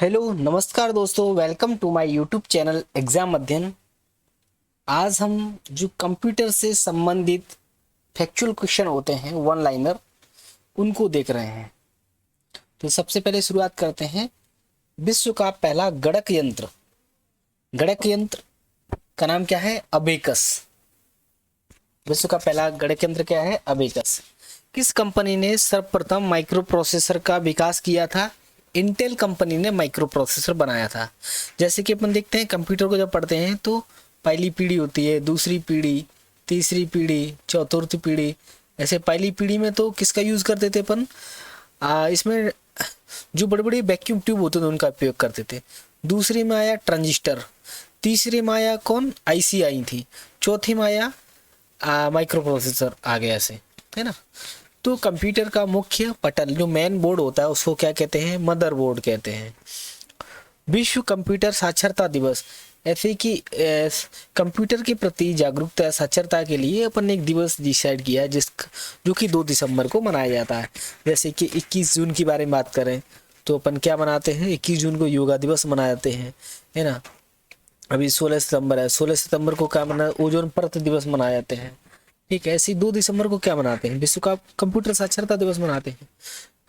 Hello नमस्कार दोस्तों, welcome to my YouTube channel exam Adhyayan. आज हम जो कंप्यूटर से संबंधित फैक्चुअल क्वेश्चन होते हैं वन लाइनर, उनको देख रहे हैं। तो सबसे पहले शुरुआत करते हैं। विश्व का पहला गणक यंत्र का नाम क्या है? अबेकस। विश्व का पहला गणक यंत्र क्या है? अबेकस। किस कंपनी ने सर्वप्रथम माइक्रो प्रोसेसर का विकास किया था? इंटेल कंपनी ने माइक्रो प्रोसेसर बनाया था। जैसे कि अपन देखते हैं कंप्यूटर को जब पढ़ते हैं तो पहली पीढ़ी होती है, दूसरी पीढ़ी, तीसरी पीढ़ी, चौथी पीढ़ी। ऐसे पहली पीढ़ी में तो किसका यूज़ करते थे अपन? इसमें जो बड़े बड़े वैक्यूम ट्यूब होते थे उनका उपयोग करते थे। दूसरी में आया ट्रांजिस्टर, तीसरी में आया कौन? आईसी आई थी, चौथी में आया माइक्रो प्रोसेसर आ गया ऐसे, है ना। तो कंप्यूटर का मुख्य पटल जो मेन बोर्ड होता है उसको क्या कहते हैं? मदरबोर्ड कहते हैं। विश्व कंप्यूटर साक्षरता दिवस, ऐसे कि कंप्यूटर के प्रति जागरूकता साक्षरता के लिए अपन ने एक दिवस डिसाइड किया जो कि 2 दिसंबर को मनाया जाता है। जैसे कि 21 जून की बारे में बात करें तो अपन क्या मनाते हैं? 21 जून को योगा दिवस मनाते हैं, है ना। अभी 16 सितंबर है, 16 सितंबर को क्या मना? ओजोन परत दिवस मनाए जाते हैं। ठीक है, ऐसे 2 दिसंबर को क्या मनाते हैं? विश्व का कंप्यूटर साक्षरता दिवस मनाते हैं।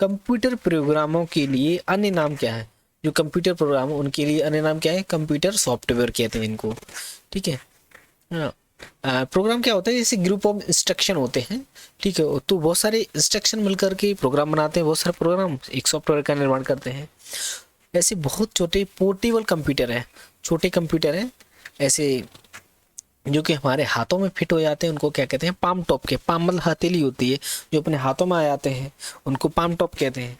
कंप्यूटर प्रोग्रामों के लिए अन्य नाम क्या है? जो कंप्यूटर प्रोग्राम है उनके लिए अन्य नाम क्या है? कंप्यूटर सॉफ्टवेयर कहते हैं इनको। ठीक है, हाँ। प्रोग्राम क्या होता है? जैसे ग्रुप ऑफ इंस्ट्रक्शन होते हैं। ठीक है, तो बहुत सारे इंस्ट्रक्शन मिलकर के प्रोग्राम बनाते हैं, बहुत सारे प्रोग्राम एक सॉफ्टवेयर का निर्माण करते हैं। ऐसे बहुत छोटे पोर्टेबल कंप्यूटर है, छोटे कंप्यूटर हैं ऐसे जो कि हमारे हाथों में फिट हो जाते हैं, उनको क्या कहते हैं? पाम टॉप के। पाम मतलब हथेली होती है, जो अपने हाथों में आ जाते हैं उनको पाम टॉप कहते हैं।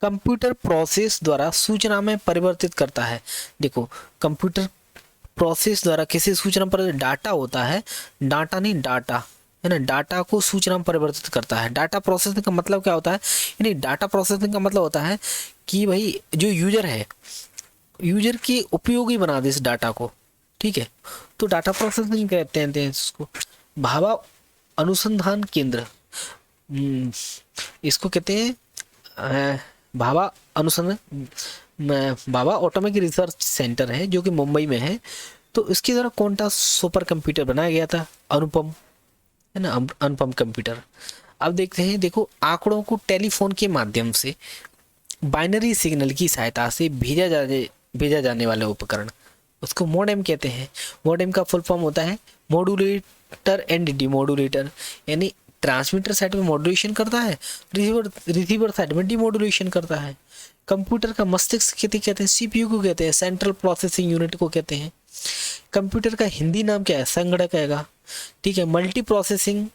कंप्यूटर प्रोसेस द्वारा सूचना में परिवर्तित करता है। देखो, कंप्यूटर प्रोसेस द्वारा किसी सूचना पर डाटा होता है, डाटा नहीं डाटा, है ना। डाटा को सूचना में परिवर्तित करता है। डाटा प्रोसेसिंग का मतलब क्या होता है? यानी डाटा प्रोसेसिंग का मतलब होता है कि भाई जो यूजर है, यूजर के उपयोगी बना दे इस डाटा को। ठीक है, तो डाटा प्रोसेसिंग कहते हैं इसको। भाभा अनुसंधान केंद्र, इसको कहते हैं भाभा अनुसंधान, भाभा ऑटोमिक रिसर्च सेंटर है जो कि मुंबई में है। तो इसके द्वारा कौन सा सुपर कंप्यूटर बनाया गया था? अनुपम, है ना, अनुपम कंप्यूटर। अब देखते हैं, देखो आंकड़ों को टेलीफोन के माध्यम से बाइनरी सिग्नल की सहायता से भेजा जाने वाला उपकरण, उसको मोडेम कहते हैं। मोडेम का फुल फॉर्म होता है मॉड्यूलेटर एंड डिमॉड्यूलेटर, यानी ट्रांसमीटर साइड में मॉड्यूलेशन करता है, रिसीवर साइड में डिमॉड्यूलेशन करता है। कंप्यूटर का मस्तिष्क किसे कहते हैं? सीपीयू को कहते हैं, सेंट्रल प्रोसेसिंग यूनिट को कहते हैं। कंप्यूटर का हिंदी नाम क्या है? संगणक है। ठीक है, मल्टी प्रोसेसिंग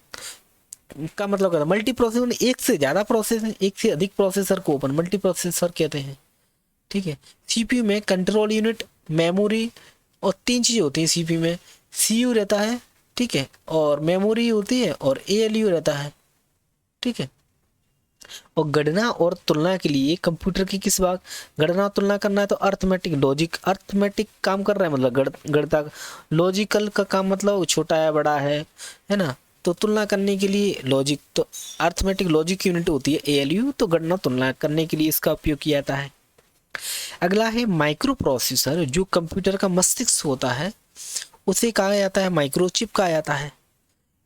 का मतलब क्या है? मल्टी प्रोसेसिंग एक से ज्यादा प्रोसेसर, एक से अधिक प्रोसेसर को अपन मल्टी प्रोसेसर कहते हैं। ठीक है, सीपीयू में कंट्रोल यूनिट, मेमोरी और 3 चीज़ें होती हैं सीपीयू में। सीयू रहता है, ठीक है, और मेमोरी होती है, और एएलयू रहता है। ठीक है, और गणना और तुलना के लिए कंप्यूटर की किस भाग? गणना और तुलना करना है तो अर्थमेटिक लॉजिक, अर्थमेटिक काम कर रहा है मतलब गणता। लॉजिकल का काम मतलब छोटा है बड़ा है ना। तो तुलना करने के लिए लॉजिक, तो अर्थमेटिक लॉजिक यूनिट होती है एएलयू, तो गणना तुलना करने के लिए इसका उपयोग किया जाता है। अगला है माइक्रो प्रोसेसर, जो कंप्यूटर का मस्तिष्क होता है उसे कहा जाता है माइक्रोचिप कहा जाता है।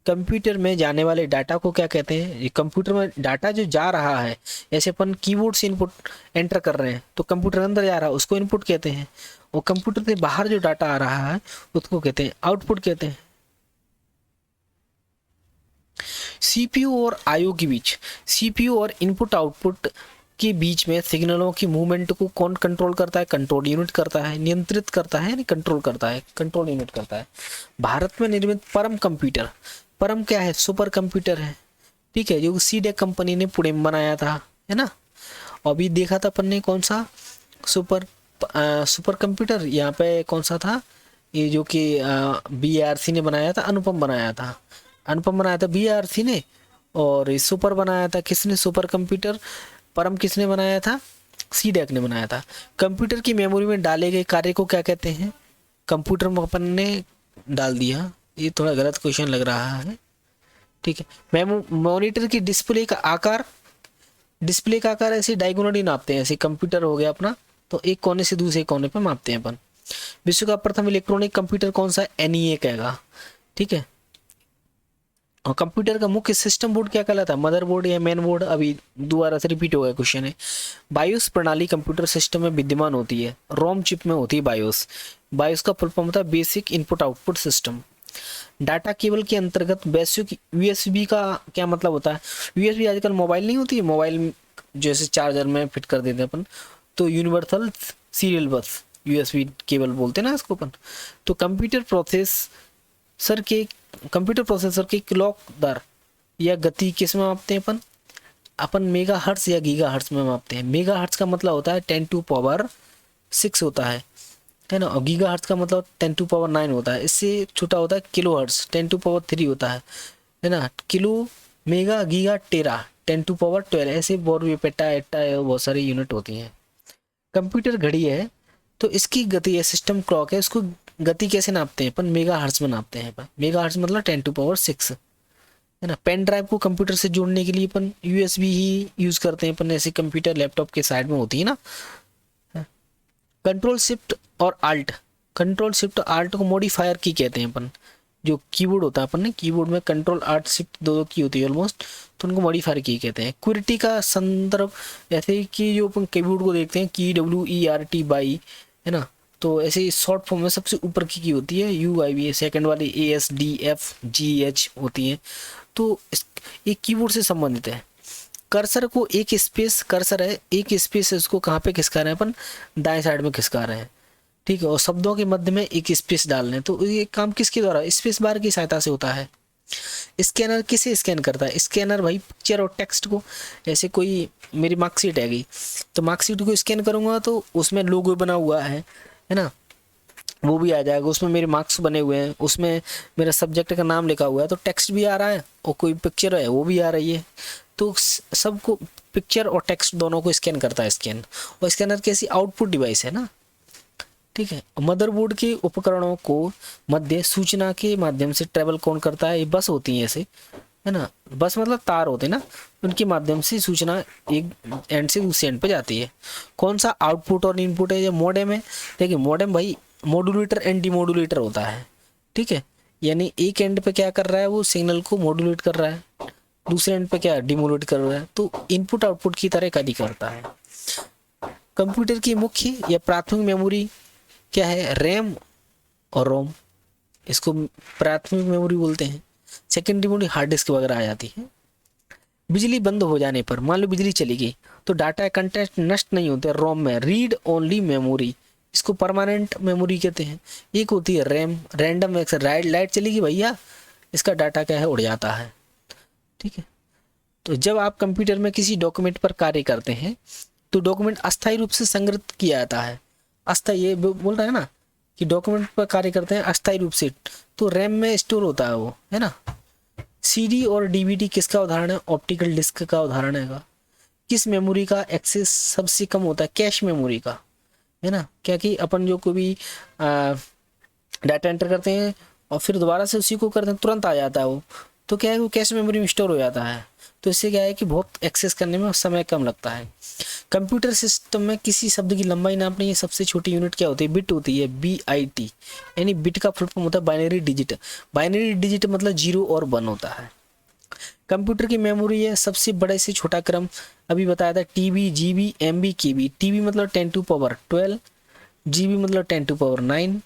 कंप्यूटर में जाने वाले डाटा को क्या कहते हैं? ये कंप्यूटर में डाटा जो जा रहा है, जैसे अपन कीबोर्ड से इनपुट एंटर कर रहे हैं तो कंप्यूटर अंदर जा रहा है, उसको इनपुट कहते हैं। और कंप्यूटर से बाहर जो डाटा आ रहा है उसको कहते हैं आउटपुट कहते हैं। सीपीयू और आईओ के बीच, सीपीयू और इनपुट आउटपुट के बीच में सिग्नलों की मूवमेंट को कौन कंट्रोल करता है? कंट्रोल यूनिट करता है, नियंत्रित करता है, यानी कंट्रोल करता है, कंट्रोल यूनिट करता है। भारत में निर्मित परम कंप्यूटर, परम क्या है? सुपर कंप्यूटर है। ठीक है, जो सीडेक कंपनी ने पुणे में बनाया था, है ना। अभी देखा था अपन ने कौन सा सुपर कंप्यूटर, यहाँ पे कौन सा था? ये जो कि बीआरसी ने बनाया था, अनुपम बनाया था, अनुपम बनाया था बीआरसी ने। और ये सुपर बनाया था किसने? सुपर कंप्यूटर परम किसने बनाया था? सीडेक ने बनाया था। कंप्यूटर की मेमोरी में डाले गए कार्य को क्या कहते हैं? कंप्यूटर में अपन ने डाल दिया, ये थोड़ा गलत क्वेश्चन लग रहा है। ठीक है, मॉनिटर की डिस्प्ले का आकार, डिस्प्ले का आकार ऐसे डायगोनली नापते हैं। ऐसे कंप्यूटर हो गया अपना, तो एक कोने से दूसरे कोने पे मापते हैं अपन। विश्व का प्रथम इलेक्ट्रॉनिक कंप्यूटर कौन सा है? NEA कहेगा, ठीक है। और कंप्यूटर का मुख्य सिस्टम बोर्ड क्या कहलाता है? मदरबोर्ड या मेन बोर्ड? अभी दोबारा से रिपीट हो गया क्वेश्चन है। बायोस प्रणाली कंप्यूटर सिस्टम में विद्यमान होती है, रोम चिप में होती है बायोस। बायोस का फुल फॉर्म होता है basic input output system. Data cable के अंतर्गत वैश्विक USB का क्या मतलब होता है? USB आजकल मोबाइल नहीं होती है, मोबाइल जैसे चार्जर में फिट कर देते हैं अपन, तो यूनिवर्सल सीरियल बस USB केबल बोलते हैं ना इसको अपन। तो कंप्यूटर प्रोसेसर के क्लॉक दर या गति किस में मापते हैं अपन मेगा हर्ट्स या गीगा हर्ट्स में मापते हैं। मेगा हर्ट्स का मतलब होता है 10⁻6 होता है ना, और गीगा हर्ट्स का मतलब 10⁻9 होता है। इससे छोटा होता है किलो हर्ट्स, 10⁻3 होता है ना। किलो, मेगा, गीगा, टेरा 10⁻12, ऐसे बोर पेटा एट्टा बहुत सारी यूनिट होती हैं। कंप्यूटर घड़ी है तो इसकी गति है, सिस्टम क्लॉक है, उसको गति कैसे नापते हैं अपन? मेगा हर्ट्ज में नापते हैं अपन। मेगा हर्ट्ज मतलब 10⁻6 है ना। पेन ड्राइव को कंप्यूटर से जोड़ने के लिए अपन USB ही यूज करते हैं अपन, ऐसे कंप्यूटर लैपटॉप के साइड में होती है ना। कंट्रोल शिफ्ट और आल्ट, कंट्रोल शिफ्ट और आल्ट को मॉडिफायर की कहते हैं अपन। जो कीबोर्ड होता है अपन ने, कीबोर्ड में कंट्रोल आल्ट शिफ्ट दो की होती है ऑलमोस्ट, तो उनको मॉडिफायर की कहते हैं। क्विटी का संदर्भ ऐसे कि जो अपन कीबोर्ड को देखते हैं KWERT बाई, है ना, तो ऐसे शॉर्ट फॉर्म में सबसे ऊपर की होती है UIV, सेकंड वाली ASDFGH होती है। तो एक कीबोर्ड से संबंधित है। कर्सर को एक स्पेस, कर्सर है एक स्पेस है, उसको कहाँ पे खिसका रहे हैं अपन? दाएं साइड में खिसका रहे हैं, ठीक है। और शब्दों के मध्य में एक स्पेस डाल रहे हैं, तो ये काम किसके द्वारा? स्पेस बार की सहायता से होता है। स्कैनर किसे स्कैन करता है? स्कैनर भाई पिक्चर और टेक्स्ट को, ऐसे कोई मेरी मार्कशीट है गई तो मार्कशीट को स्कैन करूंगा तो उसमें लोगो बना हुआ है ना, वो भी आ जाएगा। उसमें मेरे मार्क्स बने हुए हैं, उसमें मेरा सब्जेक्ट का नाम लिखा हुआ है, तो टेक्स्ट भी आ रहा है और कोई पिक्चर है वो भी आ रही है। तो सबको, पिक्चर और टेक्स्ट दोनों को स्कैन करता है स्कैन। और स्कैनर कैसी आउटपुट डिवाइस है ना, ठीक है। मदरबोर्ड के उपकरणों को मध्य सूचना के माध्यम से ट्रेवल कौन करता है? ये बस होती है ऐसे, है ना। बस मतलब तार होते हैं ना, उनके माध्यम से सूचना एक एंड से दूसरे एंड पे जाती है। कौन सा आउटपुट और इनपुट है? ये मॉडेम है। देखिए मॉडेम भाई मॉड्यूलेटर एंड डिमॉड्यूलेटर होता है, ठीक है। यानी एक एंड पे क्या कर रहा है, वो सिग्नल को मॉड्यूलेट कर रहा है, दूसरे एंड पे क्या डिमोड्यूलेट कर रहा है। तो इनपुट आउटपुट की तरह कार्य करता है। कंप्यूटर की मुख्य या प्राथमिक मेमोरी क्या है? रैम और रोम, इसको प्राथमिक मेमोरी बोलते हैं। सेकेंडरी मेमोरी हार्ड डिस्क वगैरह आ जाती है। बिजली बंद हो जाने पर, मान लो बिजली चली गई, तो डाटा कंटेंट नष्ट नहीं होते रोम में, रीड ओनली मेमोरी, इसको परमानेंट मेमोरी कहते हैं। एक होती है रैम, रैंडम एक्सेस, लाइट चली गई भैया, इसका डाटा क्या है, उड़ जाता है, ठीक है। तो जब आप कंप्यूटर में किसी डॉक्यूमेंट पर कार्य करते हैं तो डॉक्यूमेंट अस्थायी रूप से संग्रहित किया जाता है। अस्थायी, ये बोल रहा है ना कि डॉक्यूमेंट पर कार्य करते हैं अस्थायी रूप से, तो रैम में स्टोर होता है वो, है ना। CD और DVD किसका उदाहरण है? ऑप्टिकल डिस्क का उदाहरण है। किस मेमोरी का एक्सेस सबसे कम होता है? कैश मेमोरी का, है ना। क्या कि अपन जो कोई भी डाटा एंटर करते हैं और फिर दोबारा से उसी को करते हैं, तुरंत आ जाता है वो, तो क्या है वो कैश मेमोरी में स्टोर हो जाता है। तो इससे क्या है कि बहुत एक्सेस करने में समय कम लगता है। कंप्यूटर सिस्टम में किसी शब्द की लंबाई नापने की सबसे छोटी यूनिट क्या होती है? बिट होती है, BIT, यानी बिट का फुल फॉर्म होता है बाइनरी डिजिट। बाइनरी डिजिट मतलब 0 और 1 होता है। कंप्यूटर की मेमोरी है सबसे बड़े से छोटा क्रम, अभी बताया था TB, GB, MB, KB। TB मतलब 10⁻12, GB मतलब 10⁻9,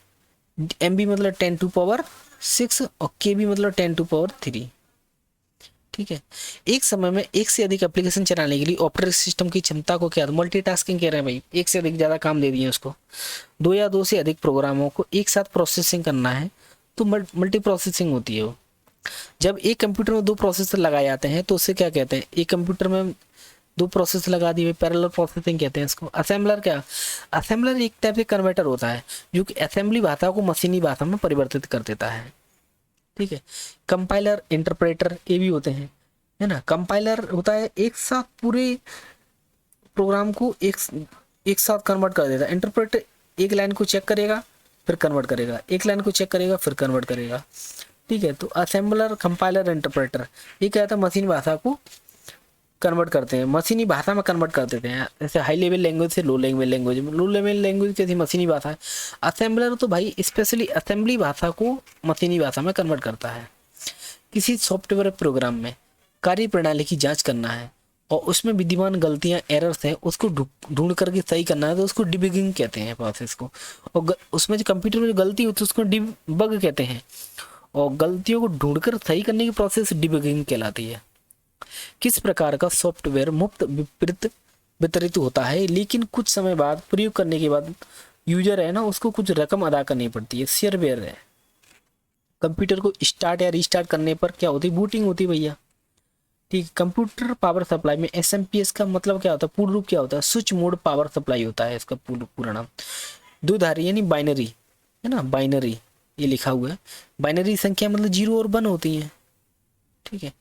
MB मतलब 10⁻6 और KB मतलब 10⁻3, ठीक है। एक समय में एक से अधिक एप्लीकेशन चलाने के लिए ऑपरेटिंग सिस्टम की क्षमता को क्या, मल्टीटास्किंग कह रहे हैं भाई, एक से अधिक ज़्यादा काम दे दिए उसको। 2 या 2 से अधिक प्रोग्रामों को एक साथ प्रोसेसिंग करना है तो मल्टी प्रोसेसिंग होती है वो। जब एक कंप्यूटर में 2 प्रोसेसर लगाए जाते हैं तो उसे क्या कहते हैं? एक कंप्यूटर में 2 प्रोसेसर लगा दिए, पैरेलल प्रोसेसिंग कहते हैं इसको। असेंबलर क्या? असेंबलर एक टाइप से कन्वर्टर होता है जो कि असेंबली भाषा को मशीनी भाषा में परिवर्तित कर देता है, ठीक है। कंपाइलर, इंटरप्रेटर ये भी होते हैं, है ना। कंपाइलर होता है एक साथ पूरे प्रोग्राम को एक साथ कन्वर्ट कर देता है। इंटरप्रेटर एक लाइन को चेक करेगा फिर कन्वर्ट करेगा, एक लाइन को चेक करेगा फिर कन्वर्ट करेगा, ठीक है। तो असेंबलर, कंपाइलर, इंटरप्रेटर ये क्या था? मशीन भाषा को कन्वर्ट करते हैं, मशीनी भाषा में कन्वर्ट कर देते हैं, जैसे हाई लेवल लैंग्वेज से low level language, low level language कैसी मशीनी भाषा है। असेंबलर तो भाई स्पेशली असेंबली भाषा को मशीनी भाषा में कन्वर्ट करता है। किसी सॉफ्टवेयर प्रोग्राम में कार्य प्रणाली की जांच करना है और उसमें विद्यमान गलतियां एरर्स हैं उसको ढूंढ करके सही करना है तो उसको डिबगिंग कहते हैं प्रोसेस को। और उसमें जो कंप्यूटर में जो गलती होती है उसको डिबग कहते हैं, और गलतियों को ढूंढकर सही करने की प्रोसेस डिबगिंग कहलाती है। किस प्रकार का सॉफ्टवेयर मुफ्त वितरित होता है लेकिन कुछ समय बाद प्रयोग करने के बाद यूजर है ना उसको कुछ रकम अदा करनी पड़ती है? शेयरवेयर है। कंप्यूटर को स्टार्ट या रीस्टार्ट करने पर क्या होती है? बूटिंग होती है भैया। ठीक, कंप्यूटर पावर सप्लाई में एसएमपीएस का मतलब क्या होता है? पूर्ण रूप क्या होता है? स्विच मोड पावर सप्लाई होता है इसका पूरा नाम। द्विधारी यानी बाइनरी है ना, बाइनरी ये लिखा हुआ है। बाइनरी संख्या मतलब 0 और 1 होती है। ठीक है।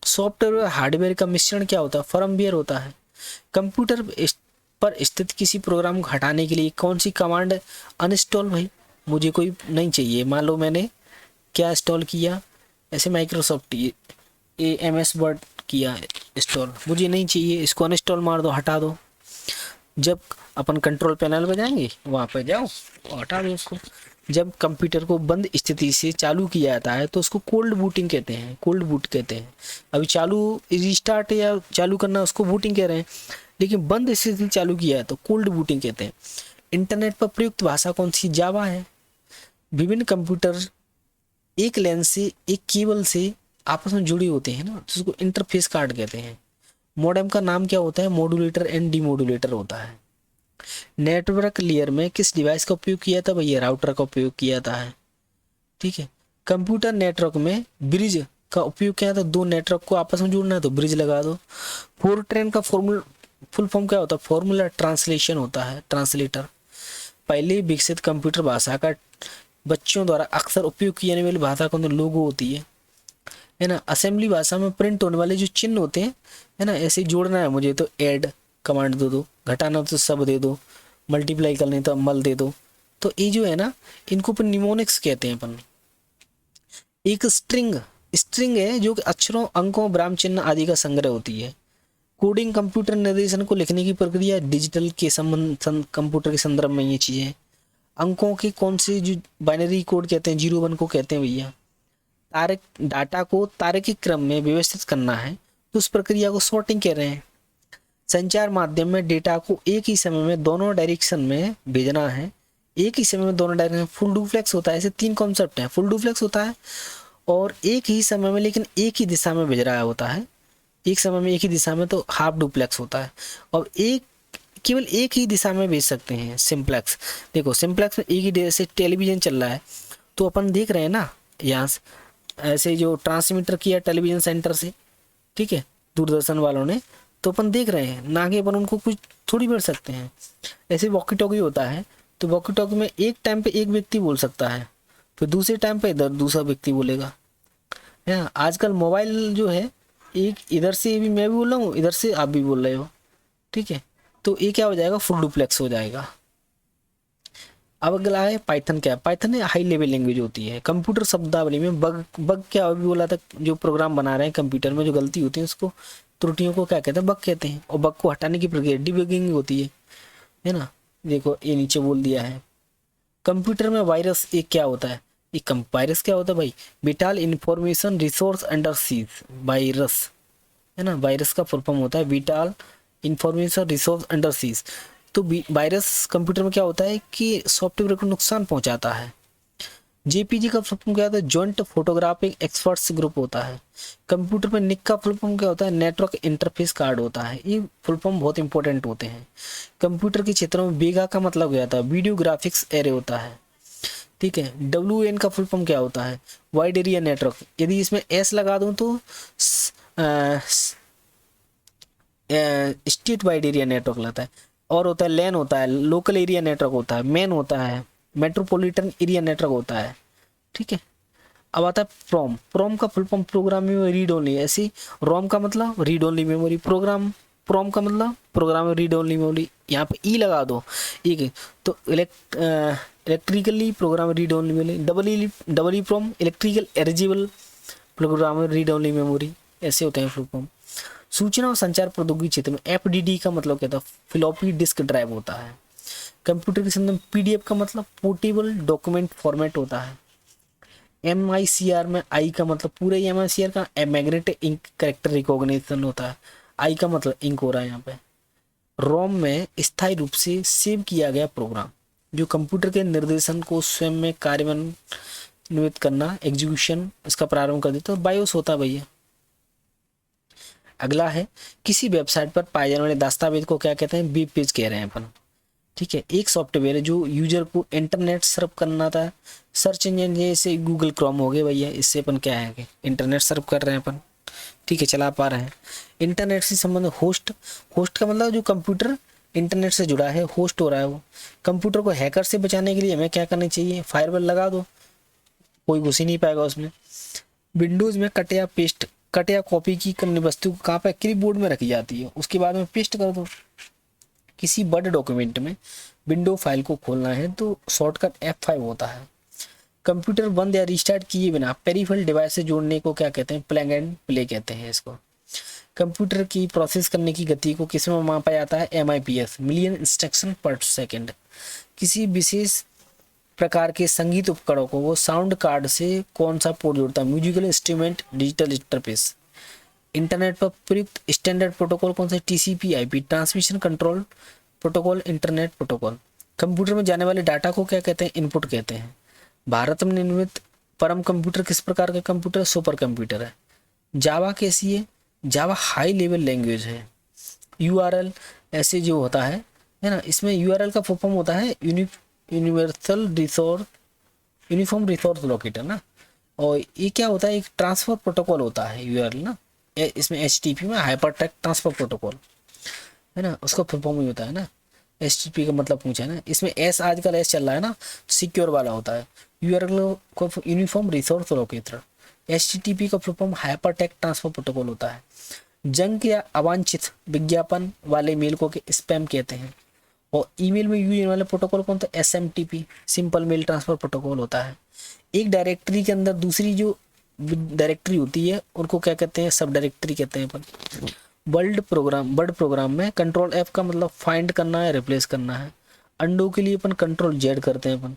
सॉफ्टवेयर और हार्डवेयर का मिश्रण क्या होता है? फर्मवेयर होता है। कंप्यूटर पर स्थित किसी प्रोग्राम को हटाने के लिए कौन सी कमांड? अनइंस्टॉल। भाई मुझे कोई नहीं चाहिए, मान लो मैंने क्या इंस्टॉल किया, ऐसे माइक्रोसॉफ्ट एमएस वर्ड किया इंस्टॉल, मुझे नहीं चाहिए, इसको अनइंस्टॉल मार दो, हटा दो। जब अपन कंट्रोल पैनल पे जाएंगे वहाँ पे जाओ और हटा दो उसको। जब कंप्यूटर को बंद स्थिति से चालू किया जाता है तो उसको कोल्ड बूटिंग कहते हैं, कोल्ड बूट कहते हैं। अभी चालू रिस्टार्ट या चालू करना उसको बूटिंग कह रहे हैं, लेकिन बंद स्थिति से चालू किया है तो कोल्ड बूटिंग कहते हैं। इंटरनेट पर प्रयुक्त भाषा कौन सी? जावा है। विभिन्न कंप्यूटर एक लेन से एक केबल से आपस में जुड़ी होते हैं ना, जिसको इंटरफेस कार्ड कहते हैं। मॉडेम का नाम क्या होता है? मॉड्यूलेटर एंड डीमॉड्यूलेटर होता है। नेटवर्क लेयर में किस डिवाइस का उपयोग किया था? भैया राउटर का उपयोग किया था है। ठीक है। कंप्यूटर नेटवर्क में ब्रिज का उपयोग किया था, दो नेटवर्क को आपस में जोड़ना है तो ब्रिज लगा दो। फोरट्रेन का फुल फॉर्म क्या होता है? फॉर्मूला ट्रांसलेशन होता है, ट्रांसलेटर। पहले विकसित कंप्यूटर भाषा का बच्चों द्वारा अक्सर उपयोग की जाने वाली भाषा कौन? लोगो होती है ना। असेंबली भाषा में प्रिंट होने वाले जो चिन्ह होते हैं है ना, ऐसे जोड़ना है मुझे तो ऐड कमांड दे दो, घटाना तो सब दे दो, मल्टीप्लाई करने तो मल दे दो। तो ये जो है ना इनको अपन निमोनिक्स कहते हैं अपन। एक स्ट्रिंग है जो कि अक्षरों, अंकों, विराम चिन्ह आदि का संग्रह होती है। कोडिंग कंप्यूटर निर्देशन को लिखने की प्रक्रिया, डिजिटल के संबंध कंप्यूटर के संदर्भ में ये चीज़ें। अंकों के कौन से जो बाइनरी कोड कहते हैं? 0 1 को कहते हैं भैया। तारक डाटा को तार्किक क्रम में व्यवस्थित करना है तो उस प्रक्रिया को सॉर्टिंग कह रहे हैं। संचार माध्यम में डेटा को एक ही समय में दोनों डायरेक्शन में भेजना है, एक ही समय में दोनों डायरेक्शन में। फुल डुप्लेक्स होता है। ऐसे 3 कॉन्सेप्ट हैं। फुल डुप्लेक्स होता है और एक ही समय में लेकिन एक ही दिशा में भेज रहा होता है, एक समय में एक ही दिशा में, तो हाफ डुप्लेक्स होता है। और केवल एक ही दिशा में भेज सकते हैं, सिंप्लेक्स। देखो सिंप्लेक्स में एक ही जैसे टेलीविजन चल रहा है तो अपन देख रहे हैं ना यहाँ से, ऐसे जो ट्रांसमीटर किया टेलीविजन सेंटर से, ठीक है, दूरदर्शन वालों ने, तो अपन देख रहे हैं ना कि अपन उनको कुछ थोड़ी भेज सकते हैं। ऐसे वॉकी टॉकी होता है तो वॉकी टॉकी में एक टाइम पे एक व्यक्ति बोल सकता है, फिर दूसरे टाइम पे इधर दूसरा व्यक्ति बोलेगा है ना। आजकल मोबाइल जो है एक इधर से भी मैं भी बोल रहा हूँ, इधर से आप भी बोल रहे हो, ठीक है, तो ये क्या हो जाएगा? फुल डुप्लेक्स हो जाएगा। अब अगला है पाइथन। क्या है? पाइथन हाई लेवल लैंग्वेज होती है। कंप्यूटर शब्दावली में बग क्या अभी बोला था, जो प्रोग्राम बना रहे हैं कंप्यूटर में जो गलती होती है उसको, त्रुटियों को क्या कहते हैं? बग कहते हैं। और बग को हटाने की प्रक्रिया डिबगिंग होती है ना। देखो ये नीचे बोल दिया है। कंप्यूटर में वायरस एक क्या होता है? एक वायरस क्या होता है भाई? Vital information resource under seize, virus है ना। वायरस का फुल फॉर्म होता है vital information resource under seize. तो वायरस कंप्यूटर में क्या होता है कि सॉफ्टवेयर को नुकसान पहुंचाता है। जेपीजी का फुल फॉर्म क्या होता है? जॉइंट फोटोग्राफिक एक्सपर्ट्स ग्रुप होता है। कंप्यूटर में निक का फुल फॉर्म क्या होता है? नेटवर्क इंटरफेस कार्ड होता है। ये फुल फॉर्म बहुत इंपॉर्टेंट होते हैं। कंप्यूटर के क्षेत्रों में वेगा का मतलब क्या होता है? वीडियो ग्राफिक्स एरे होता है, ठीक है। WAN का फुल फॉर्म क्या होता है? Wide area network. यदि इसमें एस लगा दूं तो स्टेट वाइड एरिया नेटवर्क लगता है। और होता है लैन होता है, लोकल एरिया नेटवर्क होता है, मैन होता है, मेट्रोपॉलिटन एरिया नेटवर्क होता है, ठीक है। अब आता है प्रोम का full form program memory read only. ऐसी रोम का मतलब रीड ओनली मेमोरी, प्रोम का मतलब प्रोग्राम रीड ओनली मेमोरी। यहाँ पे ई लगा दो, ठीक, तो electrically program read only memory. Double E PROM electrical eligible program read only memory. ऐसे होते हैं फुल फॉर्म। सूचना और संचार प्रौद्योगिकी क्षेत्र में एफडीडी का मतलब क्या था, फ्लॉपी डिस्क ड्राइव होता है। कंप्यूटर के संदर्भ में पीडीएफ का मतलब पोर्टेबल डॉक्यूमेंट फॉर्मेट होता है। एमआईसीआर में आई का मतलब पूरे एमआईसीआर का मैग्नेटिक इंक कैरेक्टर रिकॉग्निशन होता है। आई का मतलब इंक हो रहा है यहाँ पे। रोम में स्थायी रूप से सेव किया गया प्रोग्राम, जो कंप्यूटर के निर्देशन को स्वयं में कार्यान्वित करना, एग्जीक्यूशन इसका प्रारंभ कर देता है। बायोस होता है भैया। अगला है, किसी वेबसाइट पर पाए जाने वाले दस्तावेज को क्या कहते हैं, वेब पेज कह रहे हैं अपन। ठीक है, एक सॉफ्टवेयर है जो यूजर को इंटरनेट सर्फ करना था। सर्च इंजन जैसे गूगल क्रोम हो गए भैया, इससे अपन क्या है कि इंटरनेट सर्फ कर रहे हैं अपन। ठीक है, चला पा रहे हैं। इंटरनेट से संबंधित होस्ट, होस्ट का मतलब जो कंप्यूटर इंटरनेट से जुड़ा है, होस्ट हो रहा है वो। कंप्यूटर को हैकर से बचाने के लिए हमें क्या करना चाहिए, फायरवॉल लगा दो, कोई घुस ही नहीं पाएगा उसमें। विंडोज में कट या कॉपी की करने वस्तु कहाँ पे, कीबोर्ड में रखी जाती है, उसके बाद में पेस्ट कर दो। किसी वर्ड डॉक्यूमेंट में विंडो फाइल को खोलना है तो शॉर्टकट F5 होता है। कंप्यूटर बंद या रिस्टार्ट किए बिना पेरिफेरल डिवाइस से जोड़ने को क्या कहते हैं, प्लग एंड प्ले कहते हैं इसको। कंप्यूटर की प्रोसेस करने की गति को किस में मापा जाता है, MIPS, मिलियन इंस्ट्रक्शन पर सेकंड। किसी विशेष प्रकार के संगीत उपकरणों को वो साउंड कार्ड से कौन सा पोर्ट जोड़ता है, musical instrument digital interface. Internet पर प्रयुक्त स्टैंडर्ड प्रोटोकॉल कौन सा है, TCP/IP, transmission control protocol, internet protocol. Computer में जाने वाले डाटा को क्या कहते हैं, इनपुट कहते हैं। भारत में निर्मित परम कंप्यूटर किस प्रकार का कंप्यूटर, सुपर कंप्यूटर है। जावा कैसी है, जावा हाई लेवल लैंग्वेज है। URL ऐसे जो होता है ना, इसमें URL का फुल फॉर्म होता है यूनिवर्सल यूनिफॉर्म रिसोर्स लोकेटर ना। और ये क्या होता है, एक ट्रांसफर प्रोटोकॉल होता है URL ना। इसमें HTTP में हाइपर टेक्स्ट ट्रांसफर प्रोटोकॉल है ना, उसका फुल फॉर्म ही होता है ना। HTTP का मतलब पूछा है ना, इसमें S आजकल S चल रहा है ना, सिक्योर वाला होता है। URL को यूनिफॉर्म रिसोर्स लोकेटर। HTTP का full form hyper text transfer protocol होता है। जंक या अवांछित विज्ञापन वाले मेल को स्पैम कहते हैं। और ईमेल में यूज होने वाले प्रोटोकॉल कौन सा, SMTP, simple mail transfer protocol होता है। एक डायरेक्टरी के अंदर दूसरी जो डायरेक्टरी होती है उनको क्या कहते हैं, सब डायरेक्टरी कहते हैं अपन। वर्ड प्रोग्राम में कंट्रोल F का मतलब फाइंड करना है, रिप्लेस करना है। अंडो के लिए अपन कंट्रोल Z करते हैं अपन।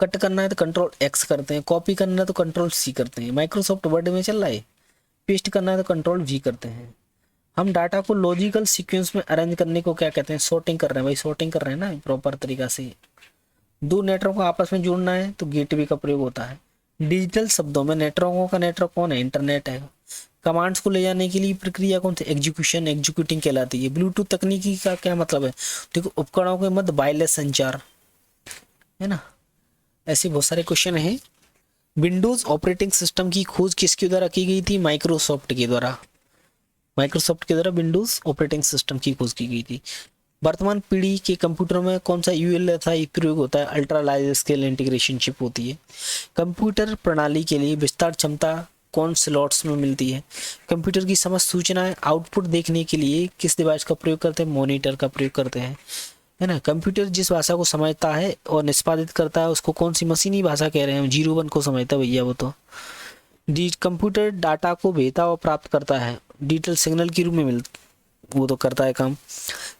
कट करना है तो कंट्रोल X करते हैं। कॉपी करना है तो कंट्रोल C करते हैं। माइक्रोसॉफ्ट वर्ड में चल रहा है। पेस्ट करना है तो कंट्रोल V करते हैं। हम डाटा को लॉजिकल सीक्वेंस में अरेंज करने को क्या कहते हैं, सॉर्टिंग कर रहे हैं भाई, सॉर्टिंग कर रहे हैं ना प्रॉपर तरीका से। दो नेटवर्क को आपस में जोड़ना है तो गेटवे का प्रयोग होता है। डिजिटल शब्दों में नेटवर्कों का नेटवर्क कौन है, इंटरनेट है। कमांड्स को ले जाने के लिए प्रक्रिया कौन सी, एग्जीक्यूटिंग कहलाती है। ब्लूटूथ तकनीकी का क्या मतलब है, देखो उपकरणों के मध्य वायरलेस संचार है ना। ऐसे बहुत सारे क्वेश्चन हैं। विंडोज ऑपरेटिंग सिस्टम की खोज किसके द्वारा की गई थी, माइक्रोसॉफ्ट के द्वारा। विंडोज ऑपरेटिंग सिस्टम की खोज की गई थी। वर्तमान पीढ़ी के कंप्यूटर में कौन सा ULSI प्रयोग होता है, ultra large scale integration chip होती है। कंप्यूटर प्रणाली के लिए विस्तार क्षमता कौन स्लॉट्स में मिलती है। कंप्यूटर की समस्त सूचनाएं आउटपुट देखने के लिए किस डिवाइस का प्रयोग करते हैं, मॉनिटर का प्रयोग करते हैं है ना। कंप्यूटर जिस भाषा को समझता है और निष्पादित करता है उसको कौन सी मशीनी भाषा कह रहे हैं, 01 को समझता है भैया वो तो। कंप्यूटर डाटा को भेजता और प्राप्त करता है, डिजिटल सिग्नल के रूप में वो तो करता है काम।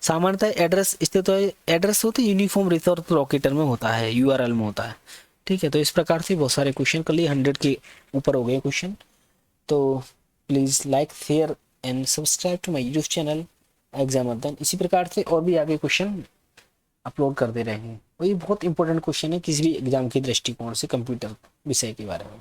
सामान्यतः एड्रेस स्थित एड्रेस होता है यूनिफॉर्म रिसोर्स लोकेटर में होता है, URL में होता है। ठीक है, तो इस प्रकार से बहुत सारे क्वेश्चन कर लिए, 100 के ऊपर हो गए क्वेश्चन। तो please like share and subscribe to my YouTube channel exam Adhyayan. इसी प्रकार से और भी आगे क्वेश्चन अपलोड करते रहेंगे। और ये बहुत इंपॉर्टेंट क्वेश्चन है किसी भी एग्जाम के दृष्टिकोण से कंप्यूटर विषय के बारे में।